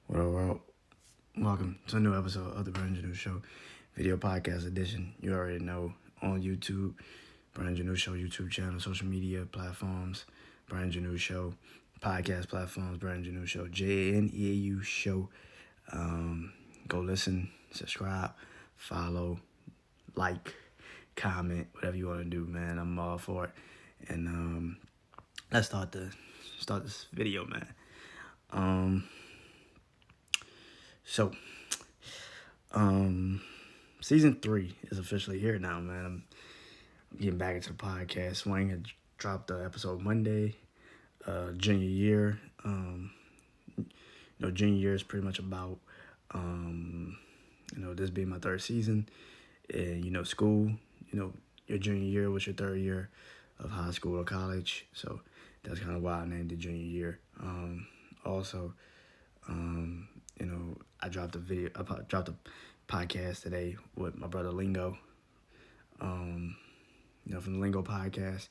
What up, world? Welcome to a new episode of the BrandonJaneauShow video podcast edition. You already know, on YouTube, BrandonJaneauShow YouTube channel, social media platforms, BrandonJaneauShow, podcast platforms, BrandonJaneauShow, JNEAU show. Go listen, subscribe, follow, like, comment, whatever you want to do, man. I'm all for it. And let's start this video, man. So, season 3 is officially here now, man. I'm getting back into the podcast. Swing had dropped the episode Monday. Junior year. Junior year is pretty much about, this being my third season. And, school, your junior year was your third year of high school or college. So that's kind of why I named it junior year. Also, I dropped a podcast today with my brother Lingo, from the Lingo podcast,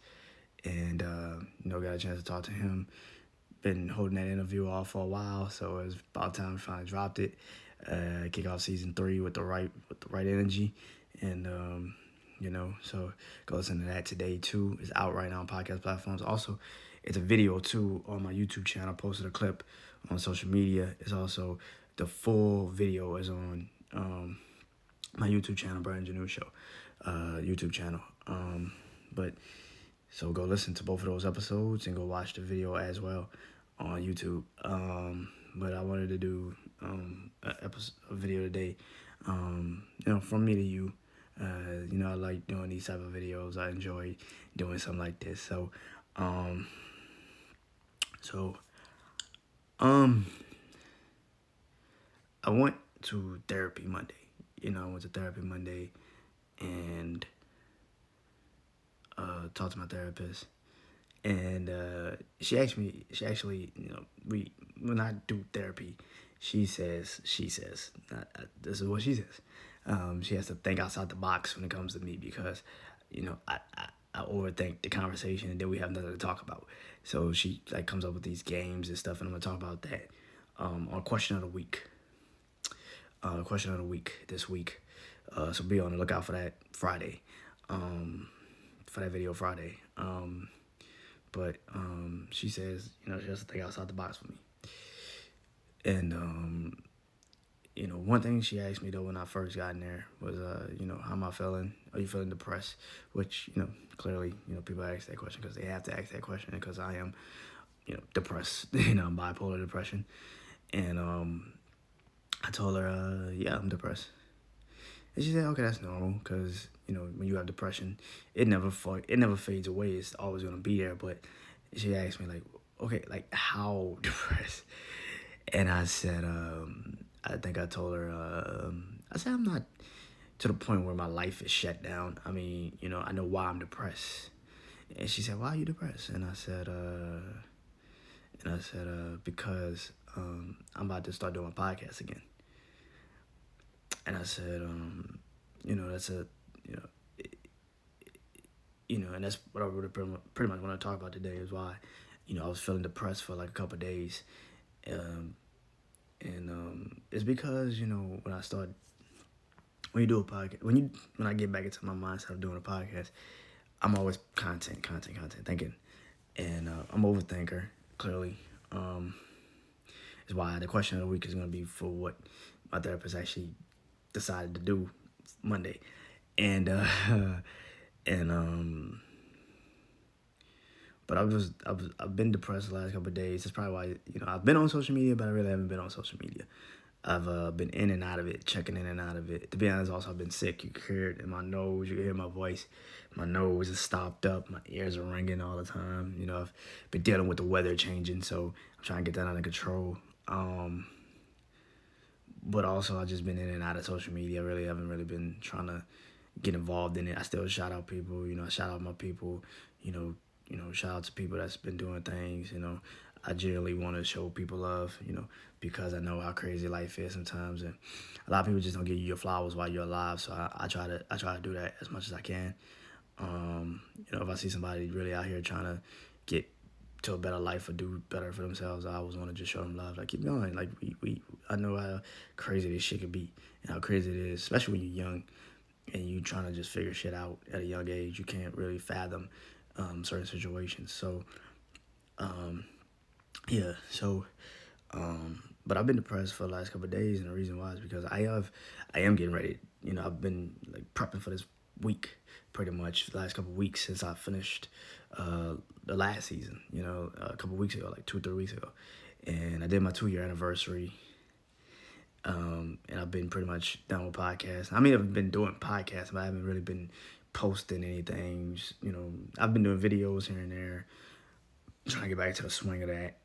and, got a chance to talk to him. Been holding that interview off for a while, so it was about time we finally dropped it. Kick off season 3 with the right energy, and, so go listen to that today too. It's out right now on podcast platforms. Also, it's a video too on my YouTube channel. I posted a clip on social media. It's also the full video is on my YouTube channel, BrandonJaneauShow YouTube channel. But so go listen to both of those episodes and go watch the video as well on YouTube. But I wanted to do a video today, from me to you. I like doing these type of videos. I enjoy doing something like this. So, I went to therapy Monday. I went to therapy Monday and talked to my therapist. And she actually, when I do therapy, she says, this is what she says. She has to think outside the box when it comes to me because, I overthink the conversation and then we have nothing to talk about. So she comes up with these games and stuff, and I'm gonna talk about that on question of the week. Question of the week this week. So be on the lookout for that Friday. For that video Friday. But she says, she has to think outside the box for me. And one thing she asked me though when I first got in there was, how am I feeling? Are you feeling depressed? Which, clearly, people ask that question because they have to ask that question because I am, depressed, bipolar depression. And I told her, yeah, I'm depressed. And she said, okay, that's normal because, when you have depression, it never fades away. It's always going to be there. But she asked me, okay, how depressed? And I said, I think I told her, I said, I'm not to the point where my life is shut down. I mean, I know why I'm depressed. And she said, why are you depressed? And I said, because I'm about to start doing my podcast again. And I said, that's and that's what I really pretty much want to talk about today is why, I was feeling depressed for a couple of days. It's because, when you do a podcast, when I get back into my mindset of doing a podcast, I'm always content thinking. And I'm an overthinker, clearly. Is why the question of the week is going to be for what my therapist actually decided to do Monday. And but I've been depressed the last couple of days. That's probably why, I've been on social media, but I really haven't been on social media. I've been in and out of it, checking in and out of it. To be honest, also I've been sick. You can hear it in my nose. You can hear my voice. My nose is stopped up. My ears are ringing all the time. I've been dealing with the weather changing, so I'm trying to get that under control. But also I've just been in and out of social media. I really haven't been trying to get involved in it. I still shout out people. I shout out my people. Shout out to people that's been doing things. I generally want to show people love, because I know how crazy life is sometimes, and a lot of people just don't give you your flowers while you're alive. So I try to do that as much as I can. If I see somebody really out here trying to get to a better life or do better for themselves, I always want to just show them love. Like, keep going. Like, I know how crazy this shit can be and how crazy it is, especially when you're young and you trying to just figure shit out at a young age. You can't really fathom certain situations. So, yeah. So, but I've been depressed for the last couple of days, and the reason why is because I am getting ready. I've been like prepping for this week, pretty much the last couple of weeks since I finished the last season. A couple of weeks ago, like 2 or 3 weeks ago, and I did my 2-year anniversary. And I've been pretty much done with podcasts. I mean, I've been doing podcasts, but I haven't really been posting anything. I've been doing videos here and there, trying to get back to the swing of that.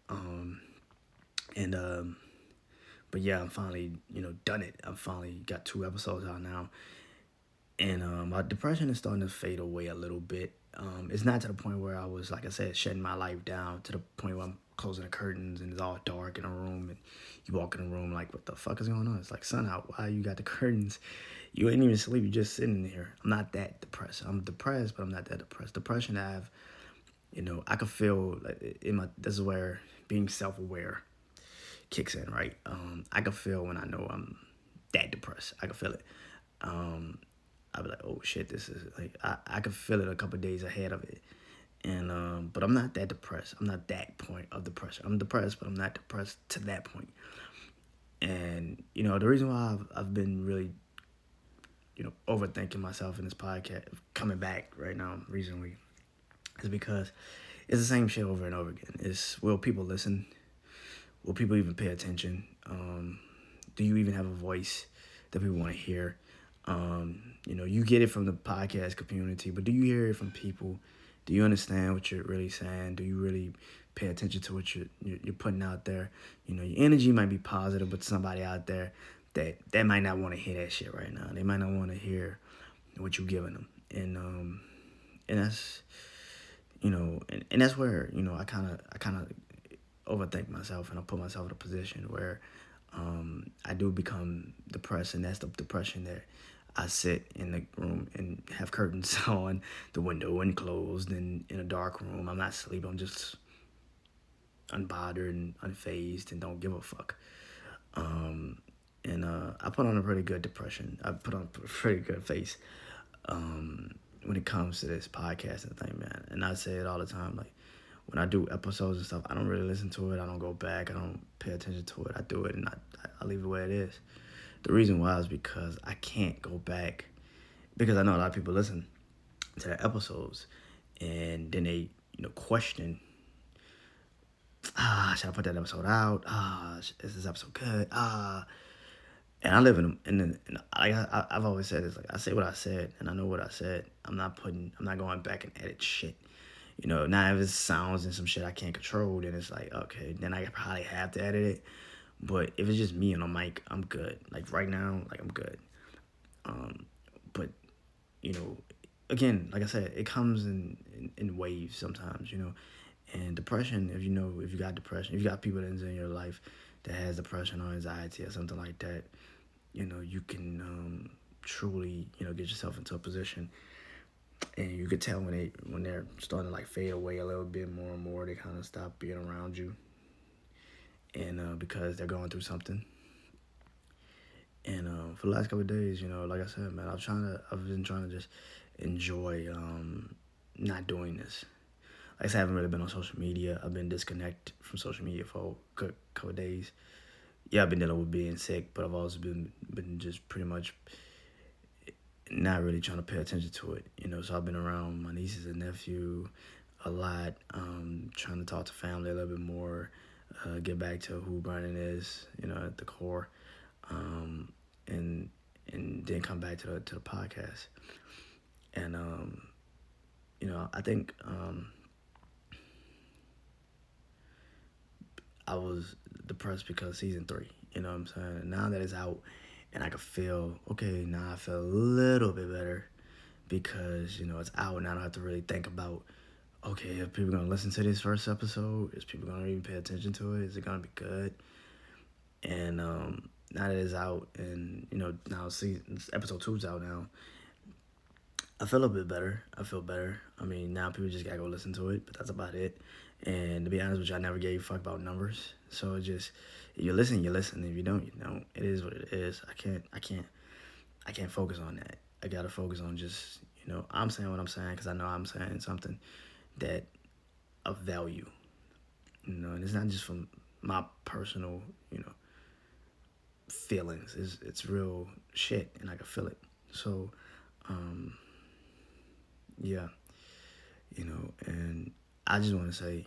But yeah, I'm finally, done it. I've finally got 2 episodes out now. And my depression is starting to fade away a little bit. It's not to the point where I was, like I said, shutting my life down, to the point where I'm closing the curtains and it's all dark in a room and you walk in the room like, what the fuck is going on? It's like, sun out. Why you got the curtains? You ain't even sleep. You're just sitting here. I'm not that depressed. I'm depressed, but I'm not that depressed. Depression I have, I can feel like this is where being self-aware kicks in, right? I can feel when I know I'm that depressed. I can feel it. I'll be like, oh shit, this is like, I can feel it a couple of days ahead of it. And, but I'm not that depressed. I'm not that point of depression. I'm depressed, but I'm not depressed to that point. And, the reason why I've been really, overthinking myself in this podcast, coming back right now recently, is because it's the same shit over and over again. Will people listen? Will people even pay attention? Do you even have a voice that people want to hear? You get it from the podcast community, but do you hear it from people? Do you understand what you're really saying? Do you really pay attention to what you're putting out there? Your energy might be positive, but somebody out there that might not want to hear that shit right now. They might not want to hear what you're giving them, and that's and that's where I kind of overthink myself, and I put myself in a position where I do become depressed, and that's the depression that I sit in the room and have curtains on, the window and closed, and in a dark room. I'm not sleeping. I'm just unbothered and unfazed and don't give a fuck. I put on a pretty good depression. I put on a pretty good face when it comes to this podcasting thing, man. And I say it all the time, like, when I do episodes and stuff, I don't really listen to it. I don't go back. I don't pay attention to it. I do it, and I leave it where it is. The reason why is because I can't go back, because I know a lot of people listen to the episodes, and then they, question, should I put that episode out? Is this episode good? And I live I've always said this, like, I say what I said, and I know what I said. I'm not going back and edit shit. Now if it sounds and some shit I can't control, then it's like, okay, then I probably have to edit it. But if it's just me on a mic, I'm good. Like, right now, like, I'm good. But, again, like I said, it comes in waves sometimes, And depression, if you got depression, if you got people that's in your life that has depression or anxiety or something like that, you can truly, get yourself into a position. And you could tell when they're starting to, like, fade away a little bit more and more, they kind of stop being around you. And because they're going through something. And for the last couple of days, like I said, man, I've been trying to just enjoy not doing this. Like I said, I haven't really been on social media. I've been disconnected from social media for a good couple of days. Yeah, I've been dealing with being sick, but I've also been just pretty much not really trying to pay attention to it. So I've been around my nieces and nephew a lot, trying to talk to family a little bit more, get back to who Brandon is, at the core, and then come back to the podcast. And I think I was depressed because season 3, you know what I'm saying? And now that it's out, and I can feel, okay, now I feel a little bit better because, it's out, and I don't have to really think about, okay, if people are going to listen to this first episode, is people going to even pay attention to it? Is it going to be good? And now that it's out, and, now episode 2's out now, I feel a bit better. I feel better. I mean, now people just got to go listen to it, but that's about it. And to be honest with you, I never gave a fuck about numbers. So it just, if you listen, you listen. If you don't, you don't. It is what it is. I can't focus on that. I gotta focus on just, I'm saying what I'm saying because I know I'm saying something that of value. And it's not just from my personal, feelings. It's real shit, and I can feel it. So, yeah, and I just want to say,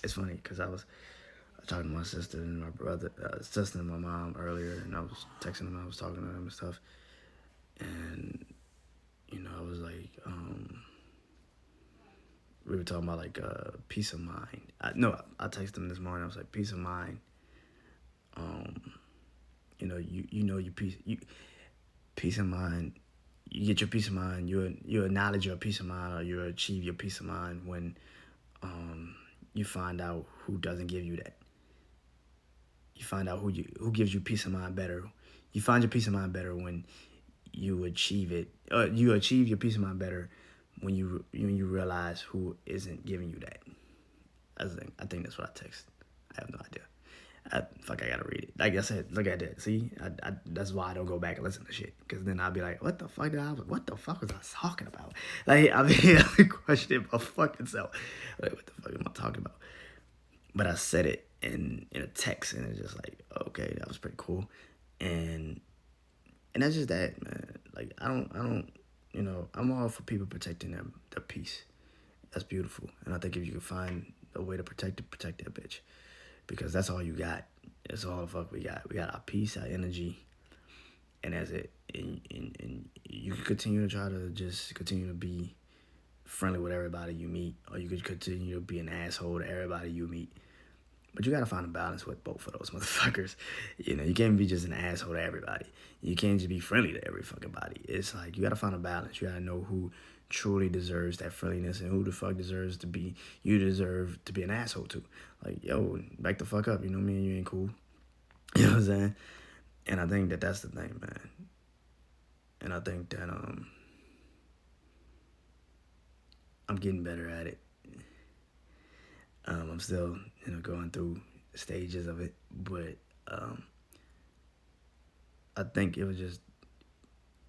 it's funny because I was talking to my sister and my brother, sister and my mom earlier, and I was texting them, I was talking to them and stuff, and I was like, we were talking about like peace of mind. I texted them this morning. I was like, peace of mind. You peace of mind. You get your peace of mind. You acknowledge your peace of mind, or you achieve your peace of mind when you find out who doesn't give you that. You find out who gives you peace of mind better. You find your peace of mind better when you achieve it. You achieve your peace of mind better when you realize who isn't giving you that. I think that's what I text. I have no idea. I gotta read it. Like I said, look at that. See, that's why I don't go back and listen to shit. Because then I'll be like, what the fuck was I talking about? Like, I questioning my fucking self. Like, what the fuck am I talking about? But I said it in a text, and it's just like, okay, that was pretty cool. And that's just that, man. Like, I don't, I'm all for people protecting their peace. That's beautiful. And I think if you can find a way to protect that bitch. Because that's all you got. That's all the fuck we got. We got our peace, our energy, and that's it. And you can continue to try to just continue to be friendly with everybody you meet, or you could continue to be an asshole to everybody you meet. But you gotta find a balance with both of those motherfuckers. You can't be just an asshole to everybody. You can't just be friendly to every fucking body. It's like you gotta find a balance. You gotta know who truly deserves that friendliness and who the fuck deserves to be. You deserve to be an asshole to. Like, yo, back the fuck up. Me and you ain't cool. You know what I'm saying? And I think that's the thing, man. And I think that I'm getting better at it. I'm still, going through stages of it, but I think it was just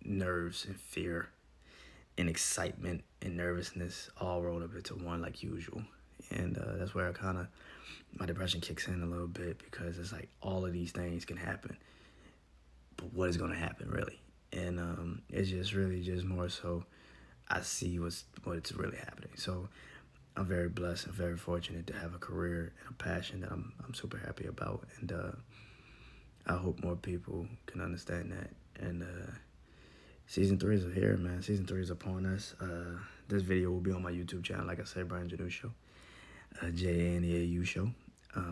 nerves and fear and excitement and nervousness all rolled up into one like usual. And that's where my depression kicks in a little bit, because it's like all of these things can happen, but what is going to happen really? And it's just really just more so I see what's really happening. So I'm very blessed and very fortunate to have a career and a passion that I'm super happy about, and I hope more people can understand that. And season 3 is here, man. Season 3 is upon us. This video will be on my YouTube channel, like I said, BrandonJaneauShow, JaneauShow,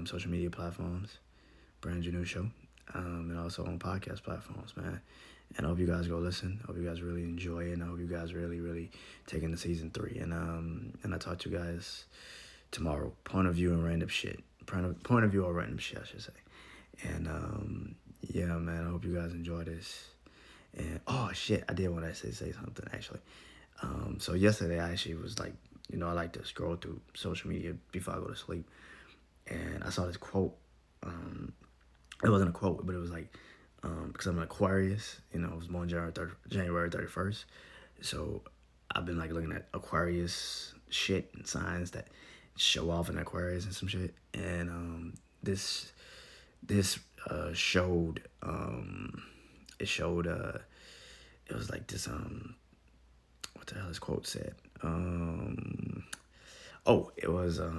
social media platforms, BrandonJaneauShow, and also on podcast platforms, man. And I hope you guys go listen. I hope you guys really enjoy it. And I hope you guys really, really take into season 3. And I talk to you guys tomorrow. Point of view and random shit. Point of view or random shit, I should say. And yeah, man, I hope you guys enjoy this. And oh shit, I did want to say something actually. So yesterday I actually was like, I like to scroll through social media before I go to sleep. And I saw this quote. It wasn't a quote, but it was like, because I'm an Aquarius, I was born January 31st. So I've been like looking at Aquarius shit and signs that show off in Aquarius and some shit. And this showed, it was like this, what the hell this quote said? It was a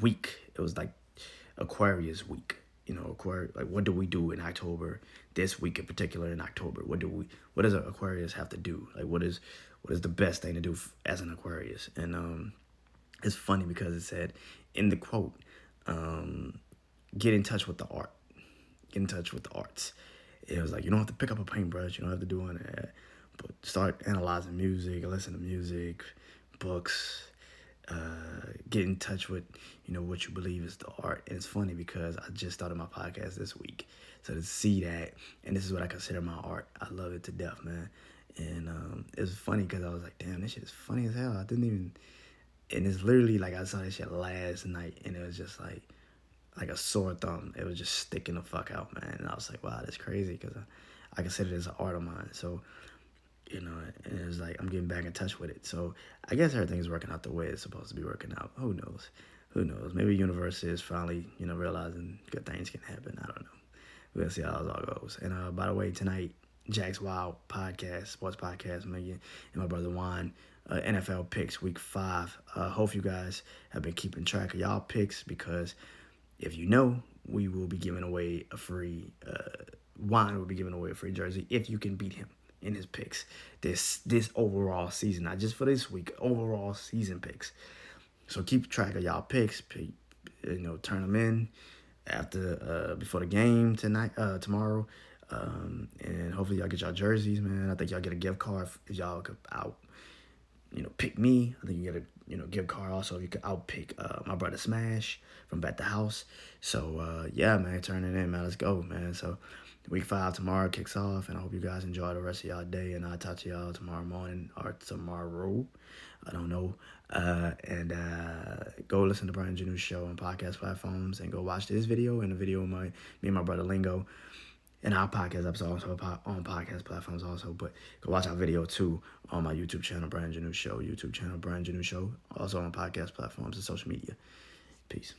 week. It was like Aquarius week. Aquarius, like, what do we do in October? This week in particular in October, what does an Aquarius have to do? Like, what is the best thing to do as an Aquarius? And it's funny because it said in the quote, get in touch with the art. Get in touch with the arts. It was like, you don't have to pick up a paintbrush. You don't have to do any of that. But start analyzing music, listen to music, books, get in touch with, what you believe is the art. And it's funny because I just started my podcast this week. So to see that, and this is what I consider my art, I love it to death, man. And it's funny because I was like, damn, this shit is funny as hell. I didn't even And it's literally like I saw that shit last night, and it was just like a sore thumb. It was just sticking the fuck out, man. And I was like, wow, that's crazy, because I consider it as an art of mine. So, you know, and it was like I'm getting back in touch with it. So I guess everything's working out the way it's supposed to be working out. Who knows? Who knows? Maybe the universe is finally, you know, realizing good things can happen. I don't know. We'll see how it all goes. And by the way, tonight, Jack's Wild podcast, sports podcast, Megan and my brother Juan, NFL picks week 5. Hope you guys have been keeping track of y'all picks, because if you know, we will be giving away a free, Juan will be giving away a free jersey if you can beat him in his picks this overall season, not just for this week, overall season picks. So keep track of y'all picks, you know, turn them in after before the game tomorrow, and hopefully y'all get y'all jerseys, man. I think y'all get a gift card if y'all could pick me. I think you get a gift card also if you could outpick my brother Smash from Bet the House. So yeah, man, turn it in, man. Let's go, man. So week 5 tomorrow kicks off, and I hope you guys enjoy the rest of y'all day, and I'll talk to y'all tomorrow morning or tomorrow. I don't know. And go listen to BrandonJaneauShow on podcast platforms, and go watch this video and the video of me and my brother Lingo. And our podcast episodes also on podcast platforms also. But go watch our video too on my YouTube channel, BrandonJaneauShow. YouTube channel, BrandonJaneauShow. Also on podcast platforms and social media. Peace.